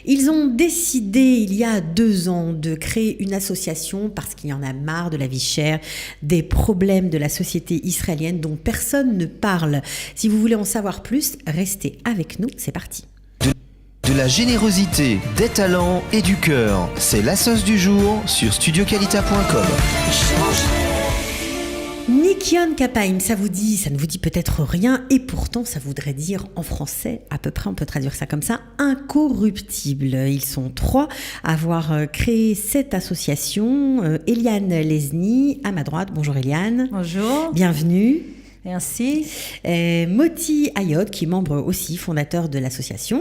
Ils ont décidé, il y a 2 ans, de créer une association parce qu'il y en a marre de la vie chère, des problèmes de la société israélienne dont personne ne parle. Si vous voulez en savoir plus, restez avec nous, c'est parti. De la générosité, des talents et du cœur, c'est la sauce du jour sur studiocalita.com. Nikion Kapaim, ça ne vous dit peut-être rien, et pourtant ça voudrait dire en français, à peu près on peut traduire ça comme ça, incorruptible. Ils sont 3 à avoir créé cette association. Eliane Lesny, à ma droite. Bonjour Eliane. Bonjour. Bienvenue. Merci. Moti Ayod, qui est membre aussi, fondateur de l'association.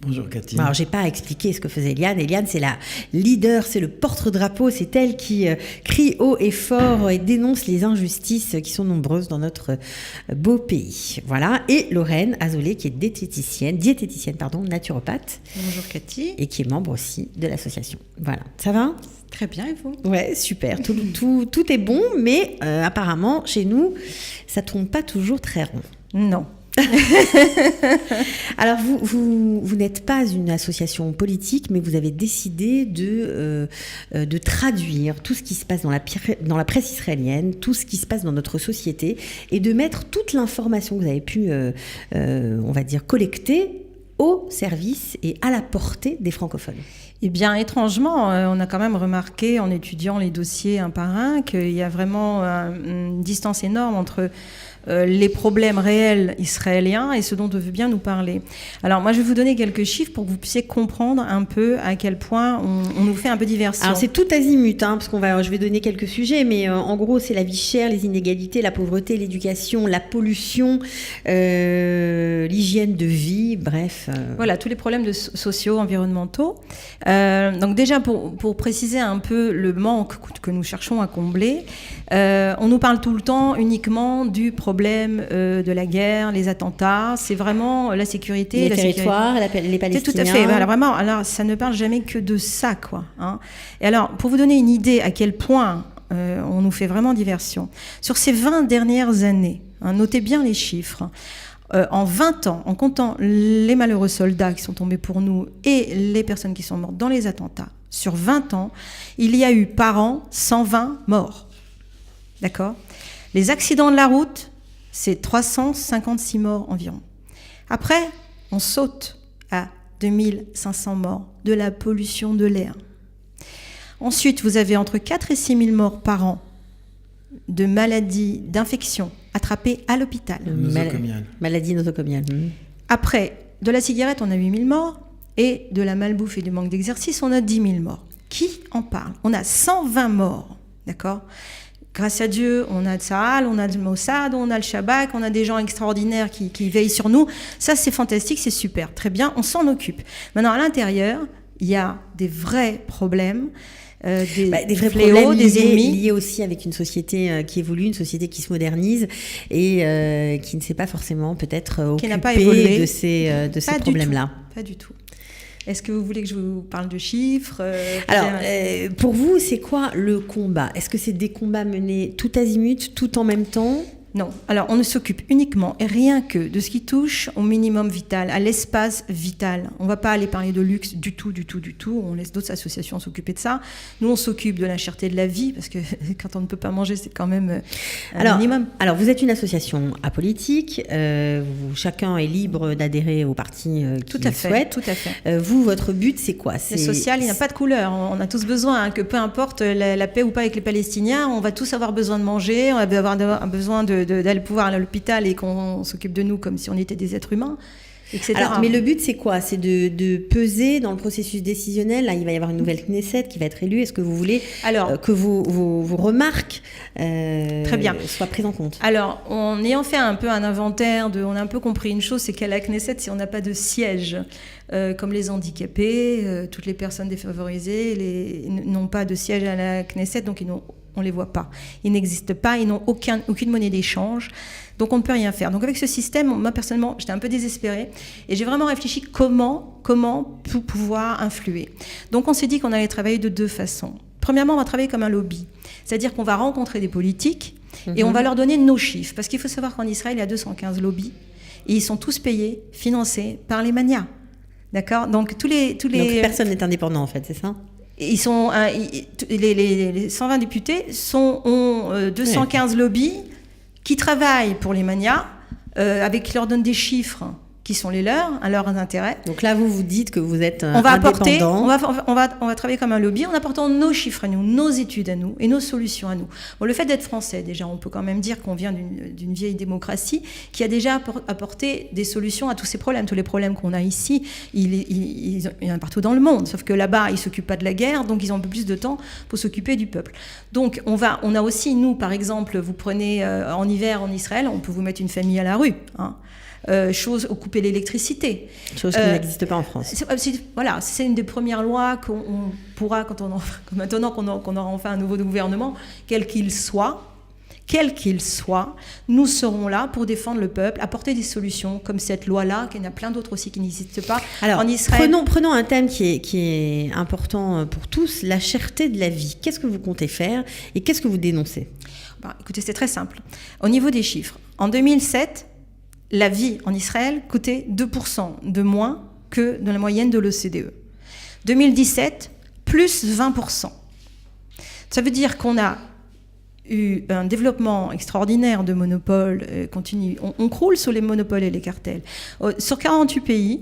Bonjour Cathy. Alors, j'ai pas à expliquer ce que faisait Eliane. Eliane, c'est la leader, c'est le porte-drapeau, c'est elle qui crie haut et fort et dénonce les injustices qui sont nombreuses dans notre beau pays. Voilà. Et Lorraine Azoulay, qui est diététicienne, naturopathe. Bonjour Cathy. Et qui est membre aussi de l'association. Voilà. Ça va ? Très bien, et vous ? Ouais, super. Tout est bon, mais apparemment, chez nous, ça tourne pas toujours très rond. Non. Alors, vous n'êtes pas une association politique, mais vous avez décidé de traduire tout ce qui se passe dans la presse israélienne, tout ce qui se passe dans notre société, et de mettre toute l'information que vous avez pu, on va dire, collecter au service et à la portée des francophones. Eh bien, étrangement, on a quand même remarqué, en étudiant les dossiers un par un, qu'il y a vraiment une distance énorme entre les problèmes réels israéliens et ce dont on veut bien nous parler. Alors moi je vais vous donner quelques chiffres pour que vous puissiez comprendre un peu à quel point on nous fait un peu diversion. Alors c'est tout azimut, parce je vais donner quelques sujets, mais en gros c'est la vie chère, les inégalités, la pauvreté, l'éducation, la pollution, l'hygiène de vie, bref. Voilà, tous les problèmes sociaux, environnementaux. Donc déjà pour préciser un peu le manque que nous cherchons à combler, on nous parle tout le temps uniquement du problème de la guerre, les attentats, c'est vraiment la sécurité, les territoires, les Palestiniens. Tout à fait, voilà, vraiment. Alors ça ne parle jamais que de ça, quoi. Et alors, pour vous donner une idée à quel point on nous fait vraiment diversion, sur ces 20 dernières années, notez bien les chiffres. En 20 ans, en comptant les malheureux soldats qui sont tombés pour nous et les personnes qui sont mortes dans les attentats, sur 20 ans, il y a eu par an 120 morts. D'accord ? Les accidents de la route, c'est 356 morts environ. Après, on saute à 2500 morts de la pollution de l'air. Ensuite, vous avez entre 4 et 6 000 morts par an de maladies, d'infections attrapées à l'hôpital. Maladie nosocomiale. Après, de la cigarette, on a 8 000 morts. Et de la malbouffe et du manque d'exercice, on a 10 000 morts. Qui en parle ? On a 120 morts, d'accord ? Grâce à Dieu, on a Tsahal, on a le Mossad, on a le Shabak, on a des gens extraordinaires qui veillent sur nous. Ça, c'est fantastique, c'est super, très bien, on s'en occupe. Maintenant, à l'intérieur, il y a des vrais problèmes, des vrais fléaux, problèmes des ennemis. Liés aussi avec une société qui évolue, une société qui se modernise et qui ne s'est pas forcément peut-être occupée de ces problèmes-là. Pas du tout. Est-ce que vous voulez que je vous parle de chiffres ? Alors, pour vous, c'est quoi le combat ? Est-ce que c'est des combats menés tout azimut, tout en même temps ? Non. Alors, on ne s'occupe uniquement et rien que de ce qui touche au minimum vital, à l'espace vital. On ne va pas aller parler de luxe du tout. On laisse d'autres associations s'occuper de ça. Nous, on s'occupe de la cherté de la vie, parce que quand on ne peut pas manger, c'est quand même un minimum. Alors, vous êtes une association apolitique. Chacun est libre d'adhérer au parti qu'il souhaite. Tout à fait. Vous, votre but, c'est quoi ? C'est social, il n'y a pas de couleur. On a tous besoin, que peu importe la paix ou pas avec les Palestiniens, on va tous avoir besoin de manger, on va avoir besoin d'aller pouvoir aller à l'hôpital et qu'on s'occupe de nous comme si on était des êtres humains, etc. Alors, mais le but, c'est quoi ? C'est de peser dans le processus décisionnel. Là, il va y avoir une nouvelle Knesset qui va être élue. Est-ce que vous voulez que vos remarques très bien. soient prises en compte ? Alors, en ayant fait un peu un inventaire, on a un peu compris une chose, c'est qu'à la Knesset, si on n'a pas de siège, comme les handicapés, toutes les personnes défavorisées n'ont pas de siège à la Knesset, donc on ne les voit pas. Ils n'existent pas, ils n'ont aucune monnaie d'échange. Donc on ne peut rien faire. Donc avec ce système, moi personnellement, j'étais un peu désespérée et j'ai vraiment réfléchi comment pouvoir influer. Donc on s'est dit qu'on allait travailler de 2 façons. Premièrement, on va travailler comme un lobby. C'est-à-dire qu'on va rencontrer des politiques et on va leur donner nos chiffres. Parce qu'il faut savoir qu'en Israël, il y a 215 lobbies et ils sont tous payés, financés par les manias. D'accord ? Donc tous les Donc personne n'est indépendant en fait, c'est ça ? Ils sont les 120 députés ont 215 lobbies qui travaillent pour les manias, qui leur donnent des chiffres qui sont les leurs, à leurs intérêts. Donc là, vous dites que vous êtes on va indépendant. on va travailler comme un lobby en apportant nos chiffres à nous, nos études à nous et nos solutions à nous. Bon, le fait d'être français, déjà, on peut quand même dire qu'on vient d'une vieille démocratie qui a déjà apporté des solutions à tous ces problèmes. Tous les problèmes qu'on a ici, il y en a partout dans le monde. Sauf que là-bas, ils ne s'occupent pas de la guerre, donc ils ont un peu plus de temps pour s'occuper du peuple. Donc, on a aussi, nous, par exemple, vous prenez en hiver en Israël, on peut vous mettre une famille à la rue, hein. Couper l'électricité. Chose qui n'existe pas en France. Voilà, c'est une des premières lois qu'on pourra, maintenant qu'on aura enfin un nouveau gouvernement, quel qu'il soit, nous serons là pour défendre le peuple, apporter des solutions comme cette loi-là, qu'il y en a plein d'autres aussi qui n'existent pas. Alors, en Israël. Prenons un thème qui est important pour tous, la cherté de la vie. Qu'est-ce que vous comptez faire et qu'est-ce que vous dénoncez ? Écoutez, c'est très simple. Au niveau des chiffres, en 2007, la vie en Israël coûtait 2% de moins que dans la moyenne de l'OCDE. 2017, plus 20%. Ça veut dire qu'on a eu un développement extraordinaire de monopoles continu. On croule sous les monopoles et les cartels. Sur 48 pays,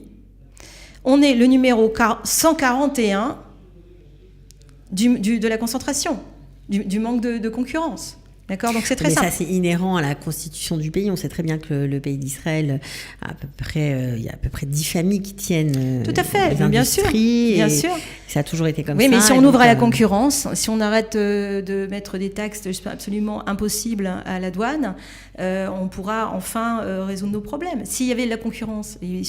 on est le numéro 141 de la concentration, du manque de concurrence. D'accord, donc c'est très simple. Mais ça, c'est inhérent à la constitution du pays. On sait très bien que le pays d'Israël, il y a à peu près 10 familles qui tiennent tout à fait, bien sûr. Ça a toujours été comme ça. Oui, mais si on ouvre à la concurrence, si on arrête de mettre des taxes absolument impossibles à la douane, on pourra enfin résoudre nos problèmes. S'il y avait de la concurrence, ils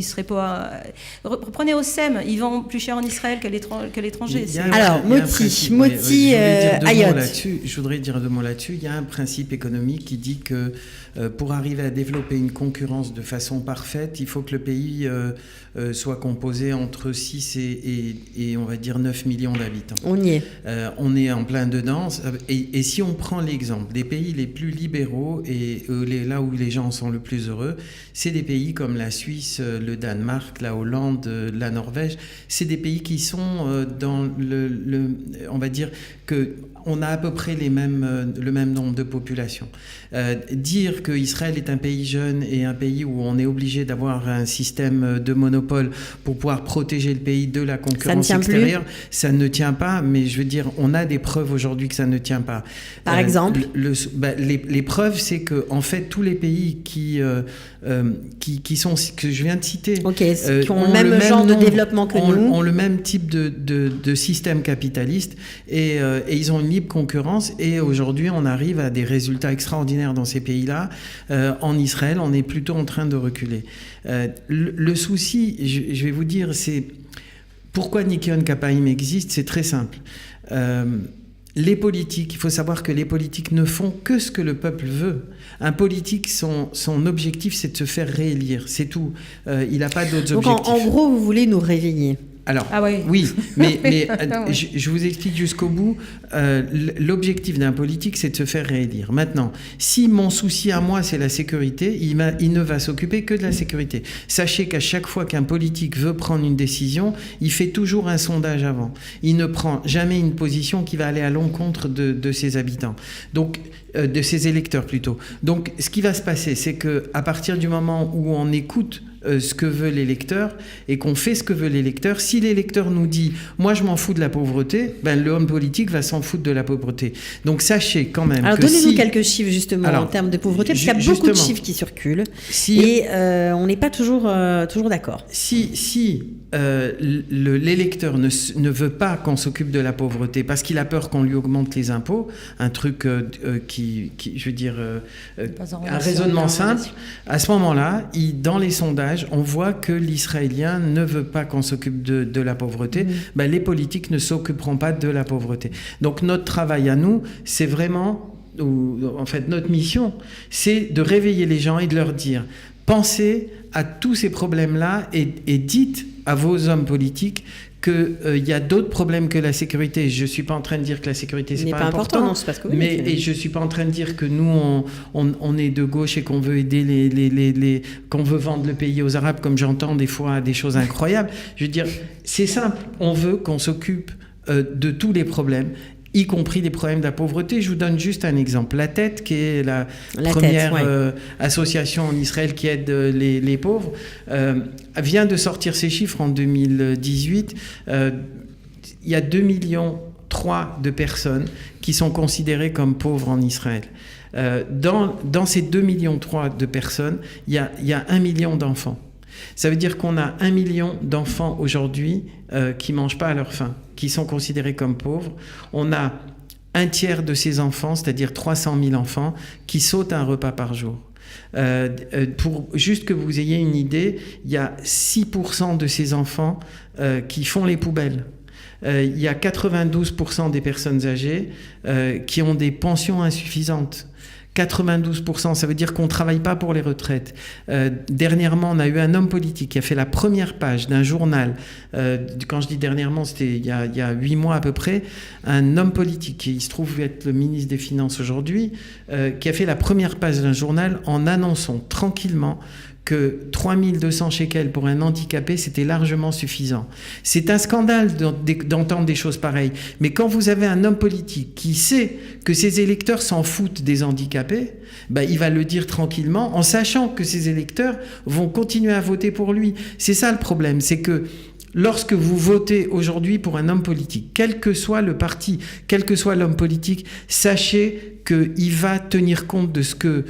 seraient pas. Reprenez Osem, ils vendent plus cher en Israël qu'à l'étranger. Alors, Moti Ayot. Je voudrais dire 2 mots là-dessus. Il y a un principe économique qui dit que pour arriver à développer une concurrence de façon parfaite, il faut que le pays soit composé entre 6 et on va dire 9 millions d'habitants. On y est. On est en plein dedans. Et si on prend l'exemple des pays les plus libéraux et là où les gens sont le plus heureux, c'est des pays comme la Suisse, le Danemark, la Hollande, la Norvège. C'est des pays qui sont dans on va dire que on a à peu près le même nombre de populations. Dire que Israël est un pays jeune et un pays où on est obligé d'avoir un système de monopole pour pouvoir protéger le pays de la concurrence extérieure, ça ne tient pas, mais je veux dire, on a des preuves aujourd'hui que ça ne tient pas. Par exemple les preuves, c'est que en fait, tous les pays qui sont, que je viens de citer, qui ont le même genre de développement que nous, ont le même type de système capitaliste et ils ont une libre concurrence et aujourd'hui on arrive à des résultats extraordinaires dans ces pays-là. En Israël, on est plutôt en train de reculer. Le souci, je vais vous dire, c'est pourquoi Nikion Kapaim existe, c'est très simple. Les politiques, il faut savoir que les politiques ne font que ce que le peuple veut. Un politique, son objectif, c'est de se faire réélire, c'est tout. Il n'a pas d'autres objectifs. Donc en gros, vous voulez nous réveiller. Alors, oui, mais je vous explique jusqu'au bout. L'objectif d'un politique, c'est de se faire réélire. Maintenant, si mon souci à moi, c'est la sécurité, il ne va s'occuper que de la sécurité. Sachez qu'à chaque fois qu'un politique veut prendre une décision, il fait toujours un sondage avant. Il ne prend jamais une position qui va aller à l'encontre de ses habitants. Donc, de ses électeurs plutôt. Donc, ce qui va se passer, c'est qu'à partir du moment où on écoute ce que veut l'électeur et qu'on fait ce que veut l'électeur, si l'électeur nous dit « moi je m'en fous de la pauvreté », l'homme politique va s'en foutre de la pauvreté. Donc sachez quand même alors, que donnez-nous quelques chiffres justement en termes de pauvreté, parce qu'il y a beaucoup de chiffres qui circulent et on n'est pas toujours d'accord. Si l'électeur ne veut pas qu'on s'occupe de la pauvreté parce qu'il a peur qu'on lui augmente les impôts, un truc qui je veux dire, un raisonnement simple, à ce moment-là, dans les sondages, on voit que l'Israélien ne veut pas qu'on s'occupe de la pauvreté. Les politiques ne s'occuperont pas de la pauvreté. Donc notre travail à nous, c'est vraiment, en fait notre mission, c'est de réveiller les gens et de leur dire pensez à tous ces problèmes-là et dites à vos hommes politiques qu'il y a d'autres problèmes que la sécurité. Je ne suis pas en train de dire que la sécurité, c'est pas important. Non, c'est parce que Et je ne suis pas en train de dire que nous, on est de gauche et qu'on veut aider qu'on veut vendre le pays aux Arabes, comme j'entends des fois des choses incroyables. Je veux dire, c'est simple. On veut qu'on s'occupe de tous les problèmes, y compris les problèmes de la pauvreté. Je vous donne juste un exemple. La Tête, qui est la première association en Israël qui aide les pauvres, vient de sortir ses chiffres en 2018. Il y a 2,3 millions de personnes qui sont considérées comme pauvres en Israël. Dans ces 2,3 millions de personnes, il y a 1 million d'enfants. Ça veut dire qu'on a 1 million d'enfants aujourd'hui qui ne mangent pas à leur faim, qui sont considérés comme pauvres. On a un tiers de ces enfants, c'est-à-dire 300 000 enfants, qui sautent un repas par jour. Pour juste que vous ayez une idée, il y a 6% de ces enfants qui font les poubelles. Il y a 92% des personnes âgées qui ont des pensions insuffisantes. 92%, ça veut dire qu'on ne travaille pas pour les retraites. Dernièrement, on a eu un homme politique qui a fait la première page d'un journal. Quand je dis dernièrement, c'était il y a 8 mois à peu près. Un homme politique, qui se trouve être le ministre des Finances aujourd'hui, qui a fait la première page d'un journal en annonçant tranquillement que 3200 shekels pour un handicapé, c'était largement suffisant. C'est un scandale d'entendre des choses pareilles. Mais quand vous avez un homme politique qui sait que ses électeurs s'en foutent des handicapés, il va le dire tranquillement en sachant que ses électeurs vont continuer à voter pour lui. C'est ça le problème, c'est que lorsque vous votez aujourd'hui pour un homme politique, quel que soit le parti, quel que soit l'homme politique, sachez qu'il va tenir compte de ce que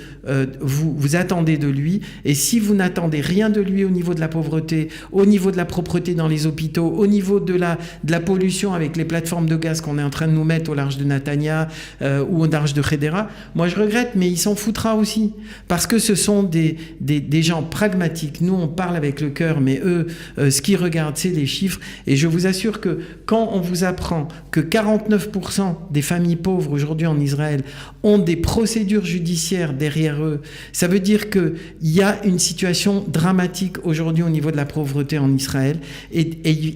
vous attendez de lui. Et si vous n'attendez rien de lui au niveau de la pauvreté, au niveau de la propreté dans les hôpitaux, au niveau de la pollution avec les plateformes de gaz qu'on est en train de nous mettre au large de Netanya ou au large de Hedera, moi je regrette, mais il s'en foutra aussi. Parce que ce sont des gens pragmatiques. Nous, on parle avec le cœur, mais eux, ce qu'ils regardent, c'est les chiffres. Et je vous assure que quand on vous apprend que 49% des familles pauvres aujourd'hui en Israël ont des procédures judiciaires derrière eux, ça veut dire qu'il y a une situation dramatique aujourd'hui au niveau de la pauvreté en Israël et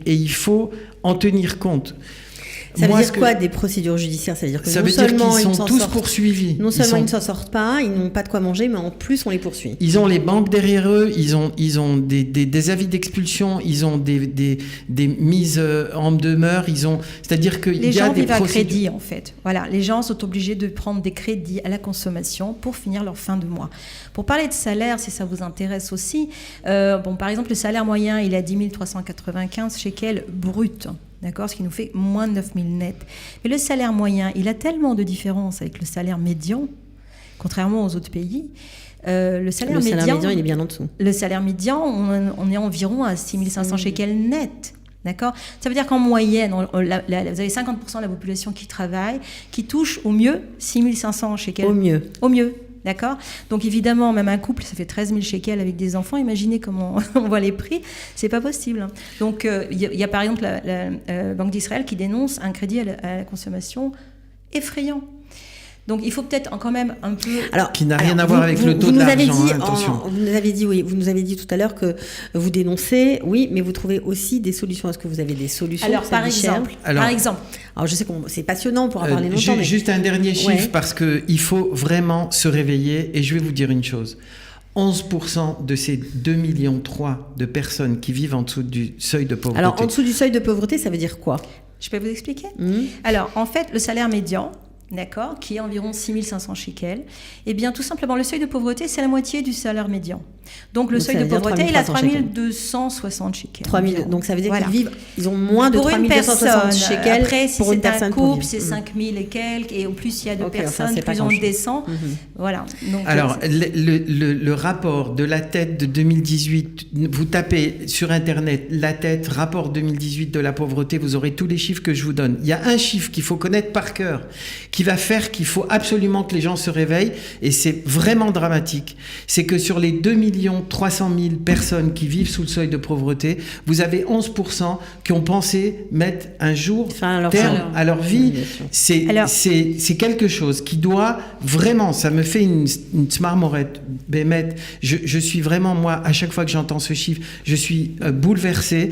il faut en tenir compte. Ça veut dire quoi, des procédures judiciaires? Ça veut dire que ça veut dire qu'ils sont tous poursuivis. Non seulement ils ne s'en sortent pas, ils n'ont pas de quoi manger, mais en plus on les poursuit. Ils ont les banques derrière eux, ils ont des avis d'expulsion, ils ont des mises en demeure, c'est-à-dire qu'il y a des Les gens vivent à procédures... crédit en fait. Voilà, les gens sont obligés de prendre des crédits à la consommation pour finir leur fin de mois. Pour parler de salaire, si ça vous intéresse aussi, par exemple le salaire moyen il est à 10 395 shekels brut. D'accord, ce qui nous fait moins de 9 000 net. Mais le salaire moyen, il a tellement de différences avec le salaire médian, contrairement aux autres pays. Le salaire médian, il est bien en dessous. Le salaire médian, on est environ à 6 500 shekels net. D'accord ? Ça veut dire qu'en moyenne, vous avez 50% de la population qui travaille, qui touche au mieux 6 500 shekels. Au mieux. D'accord ? Donc évidemment, même un couple, ça fait 13 000 shekels avec des enfants. Imaginez comment on voit les prix. C'est pas possible. Donc il y a par exemple la Banque d'Israël qui dénonce un crédit à la consommation effrayant. Donc il faut peut-être quand même un peu... qui n'a rien à voir avec le taux de l'argent, attention. Vous nous avez dit tout à l'heure que vous dénoncez, oui, mais vous trouvez aussi des solutions. Est-ce que vous avez des solutions? Alors par exemple, je sais que c'est passionnant, on pourra parler longtemps. Juste un dernier chiffre, parce qu'il faut vraiment se réveiller, et je vais vous dire une chose. 11% de ces 2,3 millions de personnes qui vivent en dessous du seuil de pauvreté. Alors en dessous du seuil de pauvreté, ça veut dire quoi? Je peux vous expliquer? Alors en fait, le salaire médian, d'accord, qui est environ 6 500 shekels, eh bien, tout simplement, le seuil de pauvreté, c'est la moitié du salaire médian. Donc, le seuil de pauvreté, il a 3 260 shekels. 3000, donc, ça veut dire qu'ils ont moins de 3 260 shekels. Après, si pour une personne. C'est un couple, c'est 5 000 et quelques, et au plus, il y a de personnes, plus on descend. Voilà. Donc, alors, le rapport de la tête de 2018, vous tapez sur Internet, la tête, rapport 2018 de la pauvreté, vous aurez tous les chiffres que je vous donne. Il y a un chiffre qu'il faut connaître par cœur, qui va faire qu'il faut absolument que les gens se réveillent, et c'est vraiment dramatique. C'est que sur les 2 300 000 personnes qui vivent sous le seuil de pauvreté, vous avez 11% qui ont pensé mettre un jour terme à leur vie. C'est quelque chose qui doit vraiment, ça me fait une smarmorette, Bémet. Je suis vraiment, moi, à chaque fois que j'entends ce chiffre, je suis bouleversé.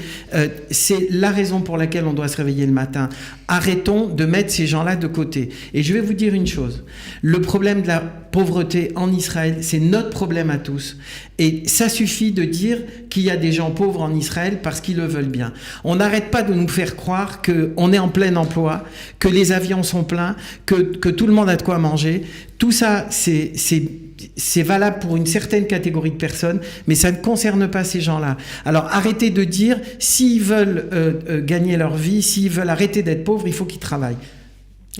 C'est la raison pour laquelle on doit se réveiller le matin. Arrêtons de mettre ces gens-là de côté. Et je vais vous dire une chose. Le problème de la pauvreté en Israël, c'est notre problème à tous. Et ça suffit de dire qu'il y a des gens pauvres en Israël parce qu'ils le veulent bien. On n'arrête pas de nous faire croire qu'on est en plein emploi, que les avions sont pleins, que tout le monde a de quoi manger. Tout ça, c'est valable pour une certaine catégorie de personnes, mais ça ne concerne pas ces gens-là. Alors arrêtez de dire, s'ils veulent gagner leur vie, s'ils veulent arrêter d'être pauvres, il faut qu'ils travaillent.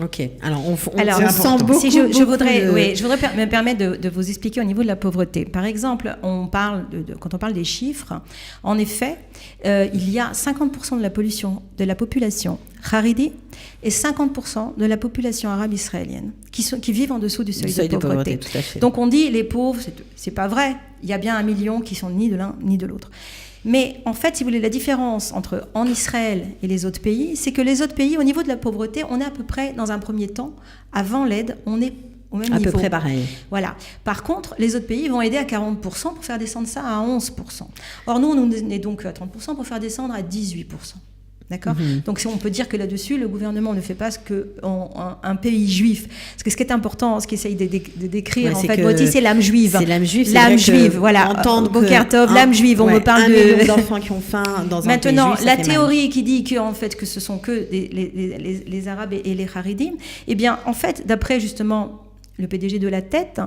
Ok. Alors on sent beaucoup. Si je voudrais me permettre de vous expliquer au niveau de la pauvreté. Par exemple, quand on parle des chiffres, en effet, il y a 50% de la population haridi et 50% de la population arabe israélienne qui vivent en dessous du seuil de pauvreté. Tout à fait. Donc on dit les pauvres, c'est pas vrai. Il y a bien 1 million qui sont ni de l'un ni de l'autre. Mais en fait, si vous voulez, la différence entre en Israël et les autres pays, c'est que les autres pays, au niveau de la pauvreté, on est à peu près, dans un premier temps, avant l'aide, on est au même niveau. À peu près pareil. Voilà. Par contre, les autres pays vont aider à 40% pour faire descendre ça à 11%. Or, nous, on est donc à 30% pour faire descendre à 18%. D'accord ? Donc on peut dire que là-dessus, le gouvernement ne fait pas ce qu'un pays juif. Parce que ce qui est important, ce qu'il essaye de décrire, en fait, c'est l'âme juive. C'est l'âme juive. L'âme juive, voilà. Boker Tov, l'âme juive. On me parle de 1 million d'enfants qui ont faim dans un pays juif. Maintenant, la théorie qui dit que, en fait, que ce sont que les Arabes et les Haridim, eh bien, en fait, d'après justement le PDG de la Tête,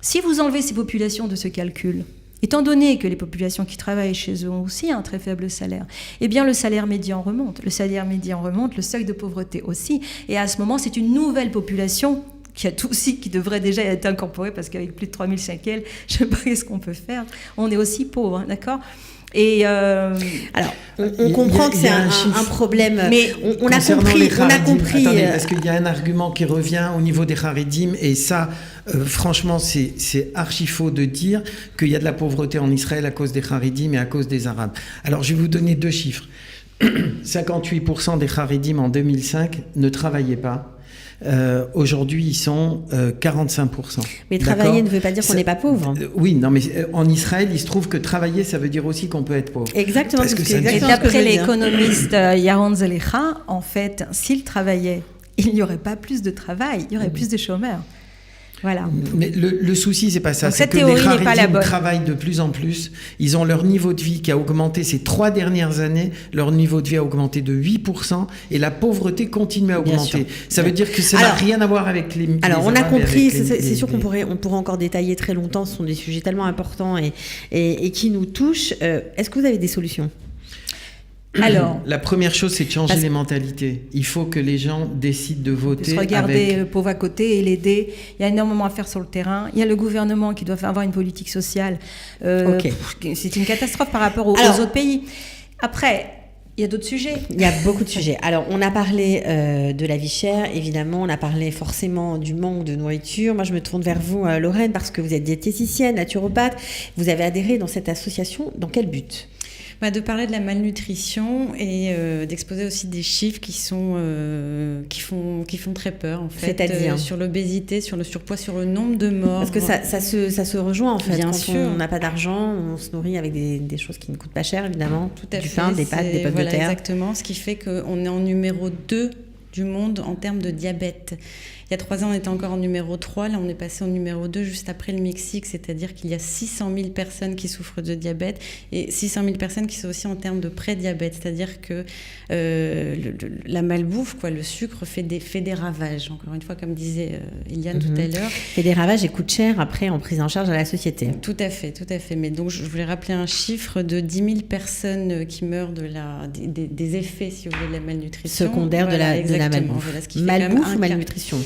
si vous enlevez ces populations de ce calcul, étant donné que les populations qui travaillent chez eux ont aussi un très faible salaire, eh bien le salaire médian remonte. Le salaire médian remonte, le seuil de pauvreté aussi. Et à ce moment, c'est une nouvelle population qui devrait déjà être incorporée, parce qu'avec plus de 3000 shekels, je ne sais pas ce qu'on peut faire. On est aussi pauvre, hein, d'accord ? Et alors, on comprend que c'est un problème. Mais on a compris. Attendez, parce qu'il y a un argument qui revient au niveau des Haridim, et ça, franchement, c'est archi faux de dire qu'il y a de la pauvreté en Israël à cause des Haridim et à cause des Arabes. Alors, je vais vous donner 2 chiffres. 58% des Haridim en 2005 ne travaillaient pas. Aujourd'hui, ils sont 45%. Mais travailler ne veut pas dire qu'on n'est pas pauvre. Oui, non, mais en Israël, il se trouve que travailler, ça veut dire aussi qu'on peut être pauvre. Exactement. Et d'après l'économiste Yaron Zelecha, en fait, s'il travaillait, il n'y aurait pas plus de travail, il y aurait plus de chômeurs. Voilà. Mais le souci, c'est pas ça. Donc, c'est que les Haridim travaillent de plus en plus. Ils ont leur niveau de vie qui a augmenté ces 3 dernières années. Leur niveau de vie a augmenté de 8%, et la pauvreté continue à augmenter. Ça veut dire que ça n'a rien à voir avec les. Alors, on a compris. C'est sûr qu'on pourrait encore détailler très longtemps. Ce sont des sujets tellement importants et qui nous touchent. Est-ce que vous avez des solutions ? Alors, la première chose, c'est de changer les mentalités. Il faut que les gens décident de voter. De se regarder le pauvre à côté et l'aider. Il y a énormément à faire sur le terrain. Il y a le gouvernement qui doit avoir une politique sociale. C'est une catastrophe par rapport aux autres pays. Après, il y a d'autres sujets. Il y a beaucoup de sujets. Alors, on a parlé de la vie chère, évidemment. On a parlé forcément du manque de nourriture. Moi, je me tourne vers vous, Lorraine, parce que vous êtes diététicienne, naturopathe. Vous avez adhéré dans cette association. Dans quel but ? De parler de la malnutrition et d'exposer aussi des chiffres qui font très peur, en fait. C'est-à-dire sur l'obésité, sur le surpoids, sur le nombre de morts. Parce que ça se rejoint, en fait. Bien quand sûr. on n'a pas d'argent, on se nourrit avec des choses qui ne coûtent pas cher, évidemment. Tout à fait. Du pain, des pâtes, des pommes de terre. Exactement. Ce qui fait qu'on est en numéro 2 du monde en termes de diabète. Il y a 3 ans, on était encore en numéro 3. Là, on est passé au numéro 2 juste après le Mexique. C'est-à-dire qu'il y a 600 000 personnes qui souffrent de diabète et 600 000 personnes qui sont aussi en termes de pré-diabète. C'est-à-dire que la malbouffe, le sucre fait des ravages. Encore une fois, comme disait Eliane tout à l'heure. Fait des ravages et coûte cher après en prise en charge à la société. Tout à fait. Mais donc, je voulais rappeler un chiffre de 10 000 personnes qui meurent des effets, si vous voulez, de la malnutrition. Secondaires de la malbouffe. Malbouffe ou malnutrition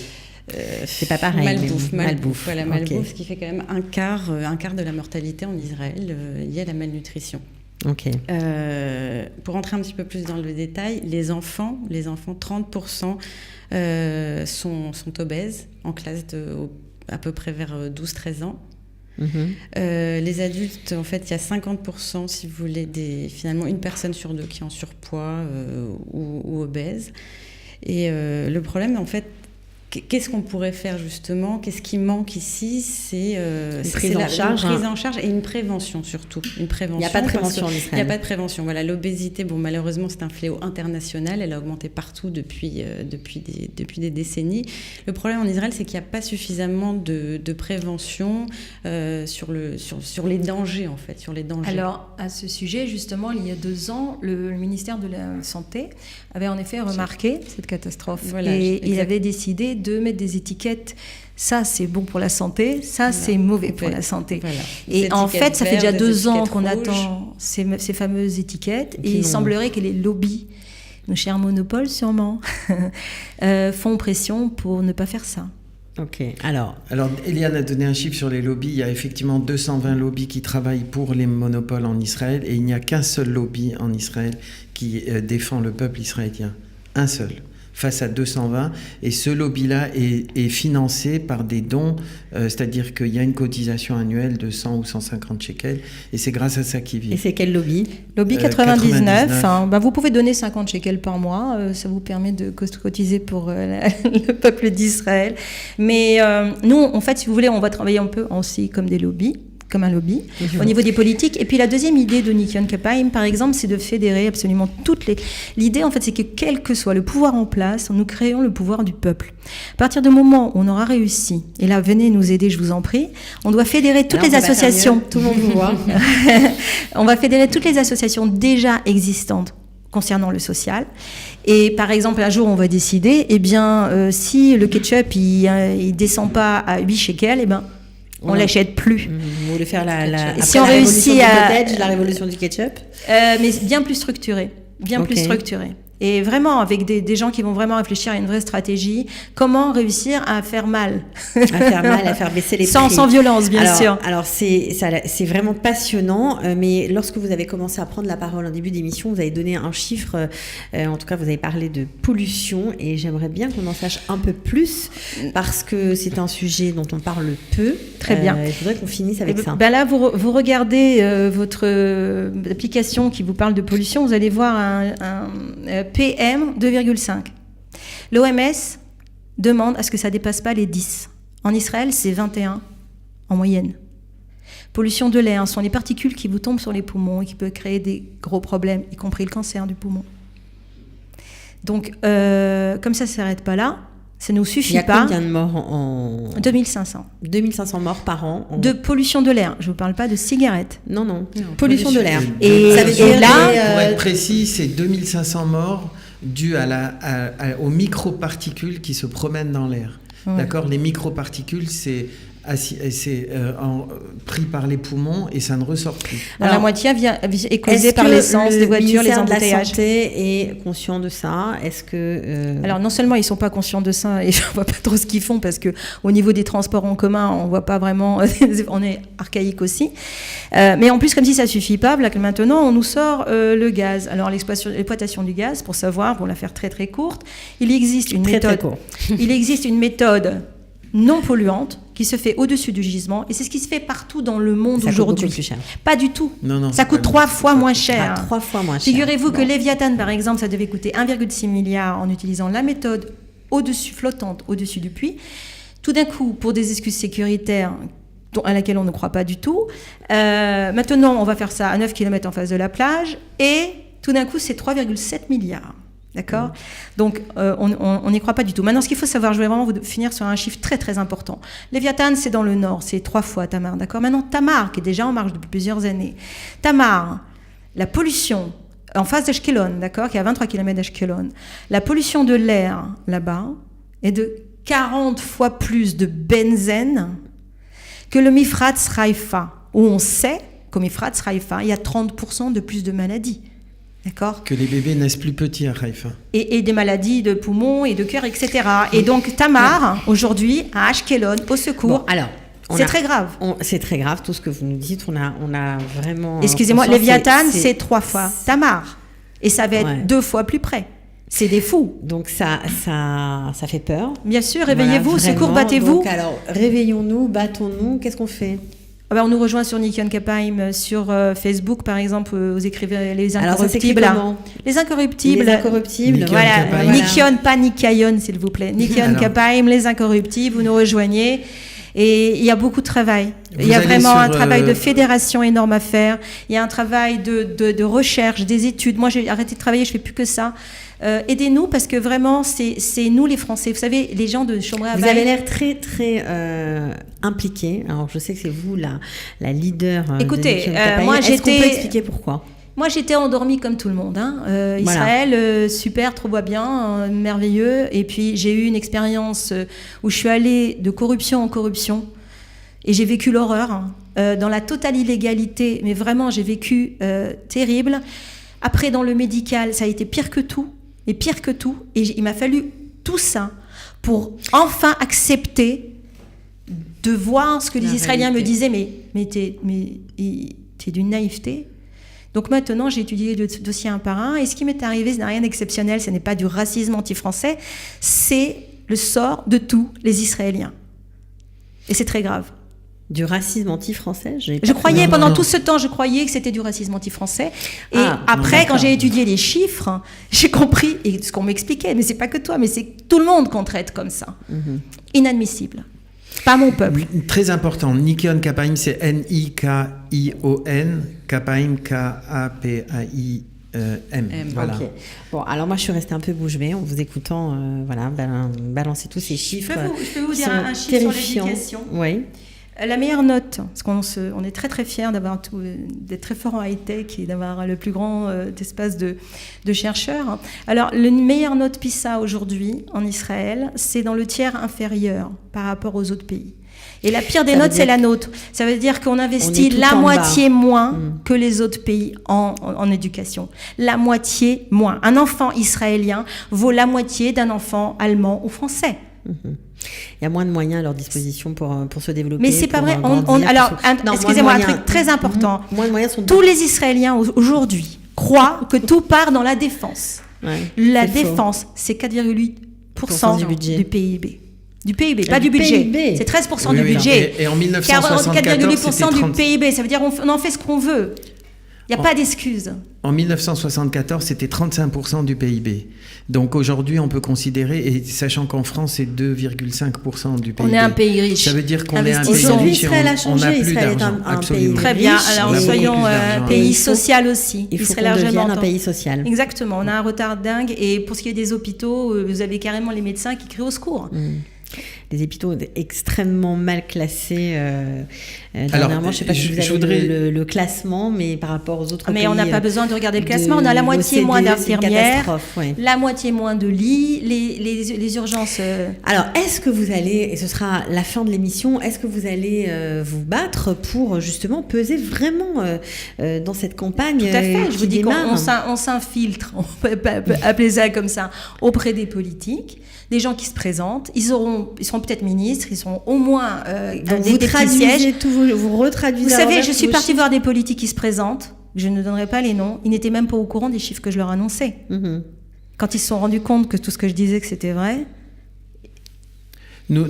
c'est pas pareil. Malbouffe. Voilà, malbouffe, ce qui fait quand même un quart de la mortalité en Israël liée à la malnutrition. Ok. Pour entrer un petit peu plus dans le détail, les enfants 30% sont obèses en classe à peu près vers 12-13 ans. Les adultes, en fait, il y a 50%, si vous voulez, finalement une personne sur deux qui est en surpoids ou obèse. Et le problème, en fait, qu'est-ce qu'on pourrait faire justement ? Qu'est-ce qui manque ici ? C'est une prise en charge et une prévention surtout. Une prévention. Il n'y a pas de prévention en Israël. Il n'y a pas de prévention. Voilà, l'obésité, malheureusement, c'est un fléau international. Elle a augmenté partout depuis des décennies. Le problème en Israël, c'est qu'il n'y a pas suffisamment de prévention sur les dangers, en fait, sur les dangers. Alors, à ce sujet, justement, il y a 2 ans, le ministère de la Santé avait en effet remarqué cette catastrophe. Voilà, et il avait décidé de mettre des étiquettes. Ça, c'est bon pour la santé. Ça, c'est mauvais pour la santé. Voilà. Et en fait, ça fait déjà 2 ans qu'on rouges. Attend ces fameuses étiquettes. Et il semblerait que les lobbies, nos chers monopoles sûrement, font pression pour ne pas faire ça. Ok, alors Eliane a donné un chiffre sur les lobbies. Il y a effectivement 220 lobbies qui travaillent pour les monopoles en Israël et il n'y a qu'un seul lobby en Israël qui défend le peuple israélien. Un seul, face à 220. Et ce lobby-là est financé par des dons, c'est-à-dire qu'il y a une cotisation annuelle de 100 ou 150 shekels et c'est grâce à ça qu'ils vivent. et c'est quel lobby ? Lobby 99. Vous pouvez donner 50 shekels par mois. Ça vous permet de cotiser pour le peuple d'Israël. Mais nous, en fait, si vous voulez, on va travailler un peu aussi comme des lobbies. Comme un lobby, au niveau des politiques. Et puis la deuxième idée de Nikion Kapaim, par exemple, c'est de fédérer absolument toutes les... L'idée, en fait, c'est que quel que soit le pouvoir en place, nous créons le pouvoir du peuple. À partir du moment où on aura réussi, et là, venez nous aider, je vous en prie, on doit fédérer toutes les associations. Tout le monde vous voit. On va fédérer toutes les associations déjà existantes concernant le social. Et par exemple, un jour, on va décider, si le ketchup, il descend pas à 8 shekels, on l'achète plus. Vous voulez faire si on réussit la révolution du ketchup, mais bien plus structuré, plus structuré. Et vraiment, avec des gens qui vont vraiment réfléchir à une vraie stratégie, comment réussir à faire mal. À faire baisser les prix. Sans violence, bien sûr. Alors, c'est vraiment passionnant, mais lorsque vous avez commencé à prendre la parole en début d'émission, vous avez donné un chiffre, en tout cas, vous avez parlé de pollution, et j'aimerais bien qu'on en sache un peu plus, parce que c'est un sujet dont on parle peu. Très bien. Il faudrait qu'on finisse avec ça. Là, vous regardez votre application qui vous parle de pollution, vous allez voir un PM 2,5. L'OMS demande à ce que ça ne dépasse pas les 10. En Israël, c'est 21 en moyenne. Pollution de l'air, ce sont les particules qui vous tombent sur les poumons et qui peuvent créer des gros problèmes, y compris le cancer du poumon. Donc, comme ça ne s'arrête pas là, ça ne nous suffit pas. Il y a combien de morts en... 2500. 2500 morts par an. De pollution de l'air. Je ne vous parle pas de cigarettes. Non. Pollution de l'air. Et ça veut dire pour être précis, c'est 2500 morts dues aux microparticules qui se promènent dans l'air. Ouais. D'accord ? Les microparticules, c'est pris par les poumons et ça ne ressort plus. Alors, la moitié est causée par l'essence des voitures, les embouteillages. La santé est conscient de ça. Est-ce que Alors non seulement ils sont pas conscients de ça et je vois pas trop ce qu'ils font parce que au niveau des transports en commun on voit pas vraiment, on est archaïque aussi. Mais en plus comme si ça suffit pas, là que maintenant on nous sort le gaz. Alors l'exploitation du gaz, pour savoir, pour la faire très très courte, il existe une méthode non polluante qui se fait au-dessus du gisement et c'est ce qui se fait partout dans le monde aujourd'hui. Plus cher. Pas du tout. Non, ça coûte 3 fois moins cher. 3 fois moins cher. Figurez-vous que Léviathan, par exemple, ça devait coûter 1,6 milliard en utilisant la méthode flottante au-dessus du puits. Tout d'un coup, pour des excuses sécuritaires à laquelle on ne croit pas du tout, maintenant on va faire ça à 9 km en face de la plage et tout d'un coup c'est 3,7 milliards. D'accord ? Donc, on n'y croit pas du tout. Maintenant, ce qu'il faut savoir, je vais vraiment vous finir sur un chiffre très, très important. Léviathan, c'est dans le nord, c'est 3 fois Tamar, d'accord ? Maintenant, Tamar, qui est déjà en marche depuis plusieurs années. Tamar, la pollution en face d'Ashkelon, d'accord ? Qui est à 23 km d'Ashkelon. La pollution de l'air, là-bas, est de 40 fois plus de benzène que le Mifrat Haïfa, où on sait qu'au Mifrat Haïfa, il y a 30% de plus de maladies. D'accord ? Que les bébés naissent plus petits à Haïfa. Et des maladies de poumons et de cœur, etc. Et donc, Tamar, aujourd'hui, à Ashkelon, au secours. Bon, alors, C'est très grave. C'est très grave, tout ce que vous nous dites. On a vraiment... Excusez-moi, Léviathan, c'est 3 fois Tamar. Et ça va être 2 fois plus près. C'est des fous. Donc ça fait peur. Bien sûr, réveillez-vous, voilà, secours, battez-vous. Donc alors, réveillons-nous, battons-nous, qu'est-ce qu'on fait ? On nous rejoint sur Nikion Kapaim, sur Facebook par exemple, vous écrivez les incorruptibles. Alors ça s'écrit comment ? Les incorruptibles. Les incorruptibles. Voilà, Nikion, pas Nikayon s'il vous plaît. Nikion Kapaim, les incorruptibles, vous nous rejoignez. Et il y a beaucoup de travail. Il y a vraiment un travail de fédération énorme à faire. Il y a un travail de recherche, des études. Moi, j'ai arrêté de travailler, je fais plus que ça. Aidez-nous parce que vraiment, c'est nous les Français. Vous savez, les gens de Chambray-Availle... Vous avez l'air très, très impliqués. Alors, je sais que c'est vous la leader. Écoutez, moi, j'étais... Est-ce qu'on peut expliquer pourquoi ? Moi, j'étais endormie comme tout le monde. Israël, super, trop bien, merveilleux. Et puis, j'ai eu une expérience où je suis allée de corruption en corruption. Et j'ai vécu l'horreur, dans la totale illégalité. Mais vraiment, j'ai vécu terrible. Après, dans le médical, ça a été pire que tout. Et pire que tout. Et il m'a fallu tout ça pour enfin accepter de voir ce que les Israéliens me disaient. Mais t'es d'une naïveté. Donc maintenant, j'ai étudié le dossier un par un. Et ce qui m'est arrivé, ce n'est rien d'exceptionnel. Ce n'est pas du racisme anti-français. C'est le sort de tous les Israéliens. Et c'est très grave. Du racisme anti-français ? Je croyais, pendant tout ce temps, je croyais que c'était du racisme anti-français. Et après, quand j'ai étudié les chiffres, j'ai compris, et ce qu'on m'expliquait, mais c'est pas que toi, mais c'est tout le monde qu'on traite comme ça. Inadmissible. Pas mon peuple. Très important. Nikion Kapaim, c'est N-I-K-I-O-N. Kapaim, K-A-P-A-I-M. Voilà. Okay. Bon, alors moi je suis restée un peu bouche bée en vous écoutant, balancer tous ces chiffres. Je peux vous dire un chiffre sur l'éducation. Oui. La meilleure note, parce qu'on est très très fiers d'être très fort en high-tech et d'avoir le plus grand espace de chercheurs. Alors, la meilleure note PISA aujourd'hui en Israël, c'est dans le tiers inférieur par rapport aux autres pays. Et la pire des notes, c'est la nôtre. Ça veut dire qu'on investit la moitié moins que les autres pays en éducation. La moitié moins. Un enfant israélien vaut la moitié d'un enfant allemand ou français. Il y a moins de moyens à leur disposition pour se développer. Mais c'est pas vrai. Excusez-moi, un truc très important. Moins de moyens sont tous les Israéliens aujourd'hui croient que tout part dans la défense. La défense, c'est 4,8% du PIB. Du PIB, pas du budget. PIB. C'est 13% du budget. Et en 1974, 4,8% du PIB. Ça veut dire qu'on en fait ce qu'on veut. Il n'y a pas d'excuse. En 1974, c'était 35% du PIB. Donc aujourd'hui, on peut considérer, et sachant qu'en France, c'est 2,5% du PIB. On est un pays riche. Ça veut dire qu'on est un pays aujourd'hui, riche et on n'a plus d'argent. Absolument. Très bien. Alors soyons pays social aussi. Il faut qu'on devienne un pays social. Exactement. On a un retard dingue. Et pour ce qui est des hôpitaux, vous avez carrément les médecins qui crient au secours. Des hôpitaux extrêmement mal classés. Dernièrement, je ne sais pas si vous avez le classement, mais par rapport aux autres pays... Mais on n'a pas besoin de regarder le classement. On a la moitié moins d'infirmières, la moitié moins de lits, les urgences... Alors, est-ce que vous allez, et ce sera la fin de l'émission, est-ce que vous allez vous battre pour justement peser vraiment dans cette campagne Tout à fait. Je vous dis démarre. qu'on s'infiltre, on peut appeler ça comme ça, auprès des politiques. Des gens qui se présentent, ils seront peut-être ministres, ils seront au moins donc vous traduisez tout, vous retraduisez. Vous savez, je suis partie voir des politiques qui se présentent, je ne donnerai pas les noms, ils n'étaient même pas au courant des chiffres que je leur annonçais. Quand ils se sont rendus compte que tout ce que je disais que c'était vrai. Nous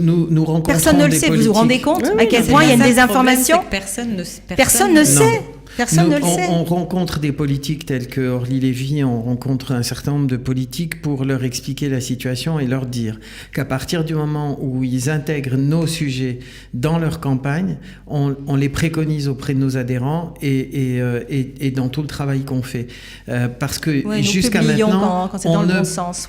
rencontrons personne ne le sait, vous vous rendez compte à quel point il y a une désinformation? Personne ne sait. Personne ne le sait. On rencontre des politiques tels que Orly Lévy, on rencontre un certain nombre de politiques pour leur expliquer la situation et leur dire qu'à partir du moment où ils intègrent nos sujets dans leur campagne, on les préconise auprès de nos adhérents et dans tout le travail qu'on fait. Parce que jusqu'à maintenant, quand c'est dans le bon sens.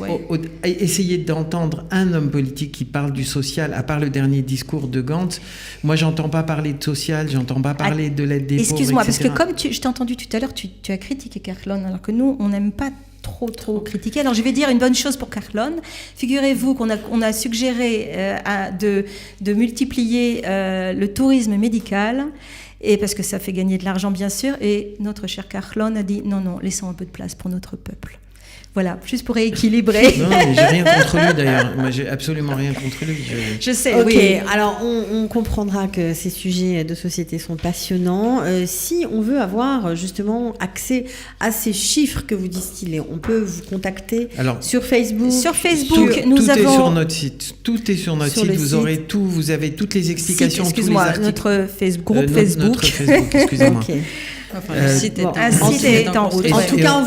Essayer d'entendre un homme politique qui parle du social, à part le dernier discours de Gantz, moi j'entends pas parler de social, j'entends pas parler de l'aide des pauvres, excuse-moi, etc. parce que comme je t'ai entendu tout à l'heure, tu as critiqué Kahlon, alors que nous, on n'aime pas trop critiquer. Alors je vais dire une bonne chose pour Kahlon. Figurez-vous qu'on a suggéré de multiplier le tourisme médical, et parce que ça fait gagner de l'argent bien sûr, et notre cher Kahlon a dit non, laissons un peu de place pour notre peuple. Voilà, juste pour rééquilibrer. Non, mais j'ai rien contre lui d'ailleurs. Moi, j'ai absolument rien contre lui. Je sais, Ok, oui. alors on comprendra que ces sujets de société sont passionnants. Si on veut avoir justement accès à ces chiffres que vous distillez, on peut vous contacter sur Facebook. Sur Facebook, nous tout avons... est sur notre site. Tout est sur notre site. Vous aurez tout. Vous avez toutes les explications. Excuse-moi, tous les notre groupe Facebook. Notre Facebook, excusez-moi. Ok. Enfin, le site est en route. En tout cas,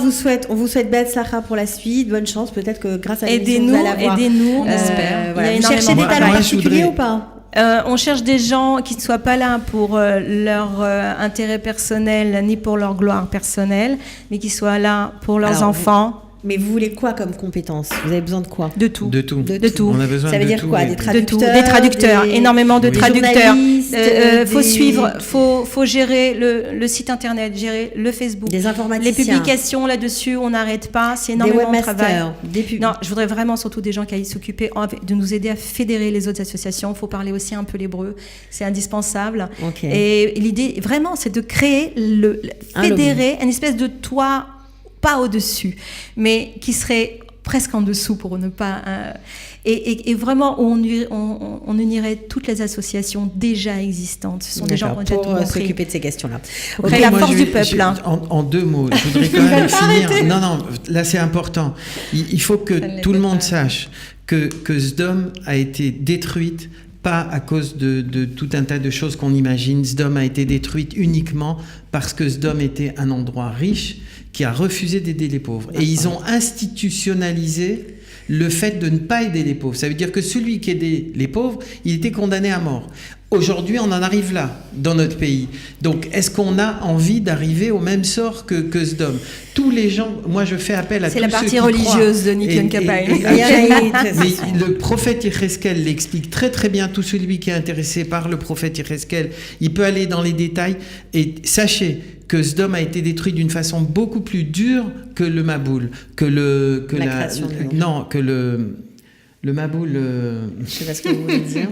on vous souhaite belle Sarah pour la suite, bonne chance. Peut-être que grâce à l'émission, Aidez-nous, vous allez avoir... on espère. Voilà. Il y a Vous cherchez des énormément de talents travail. particuliers ou pas? On cherche des gens qui ne soient pas là pour leur intérêt personnel ni pour leur gloire personnelle, mais qui soient là pour leurs enfants. Mais vous voulez quoi comme compétence? Vous avez besoin de quoi? De tout. De tout. De tout. On a besoin Ça veut de dire tout. quoi? Des traducteurs? Des traducteurs, énormément de des traducteurs. journalistes, Faut suivre, faut gérer le site internet, gérer le Facebook. des Les informaticiens, publications là-dessus, on n'arrête pas, c'est des énormément de travail. webmasters, Non, je voudrais vraiment surtout des gens qui aillent s'occuper de nous aider à fédérer les autres associations. Il faut parler aussi un peu l'hébreu, c'est indispensable. Ok. Et l'idée, vraiment, c'est de créer, fédérer une espèce de toit, pas au-dessus, mais qui serait presque en dessous pour ne pas... Et vraiment, on unirait toutes les associations déjà existantes. Ce sont des gens qui ont déjà tout pour compris. s'occuper de ces questions-là. Faut créer la force du peuple. En 2 mots, je voudrais quand même finir. Non, là c'est important. Il faut que tout le monde sache que Sdom a été détruite pas à cause de tout un tas de choses qu'on imagine. Sdom a été détruite uniquement parce que Sdom était un endroit riche qui a refusé d'aider les pauvres. Et ils ont institutionnalisé le fait de ne pas aider les pauvres. Ça veut dire que celui qui aidait les pauvres, il était condamné à mort. Aujourd'hui, on en arrive là, dans notre pays. Donc, est-ce qu'on a envie d'arriver au même sort que Sdom? Tous les gens, moi je fais appel à tous ceux qui croient. C'est la partie religieuse de Nikion Kapai. Mais le prophète Yecheskel l'explique très très bien. Tout celui qui est intéressé par le prophète Yecheskel, il peut aller dans les détails. Et sachez que Sdom a été détruit d'une façon beaucoup plus dure que le Maboul, que le Maboul. Je sais pas ce que vous voulez dire.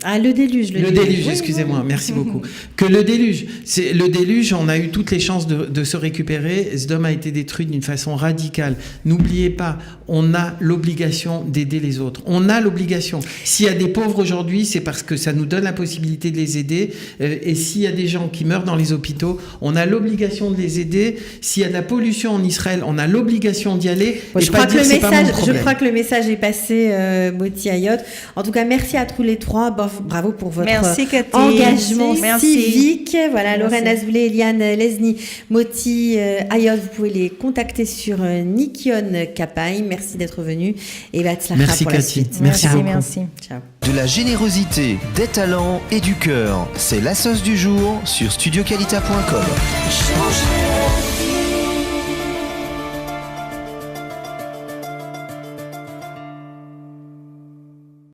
Le déluge. Le déluge, excusez-moi, merci beaucoup. Que le déluge, on a eu toutes les chances de se récupérer. Sdom a été détruit d'une façon radicale. N'oubliez pas, on a l'obligation d'aider les autres. On a l'obligation. S'il y a des pauvres aujourd'hui, c'est parce que ça nous donne la possibilité de les aider. Et s'il y a des gens qui meurent dans les hôpitaux, on a l'obligation de les aider. S'il y a de la pollution en Israël, on a l'obligation d'y aller. Je crois que le message est passé, Moti Ayot. En tout cas, merci à tous les trois. Bravo pour votre engagement civique. Voilà, Lorraine Azoulay, Eliane Lesny, Moti Ayot, vous pouvez les contacter sur Nikion Kapai. Merci d'être venu et Batzlacha pour la suite. Merci beaucoup. Merci. Ciao. De la générosité, des talents et du cœur, c'est la sauce du jour sur studioqualita.com.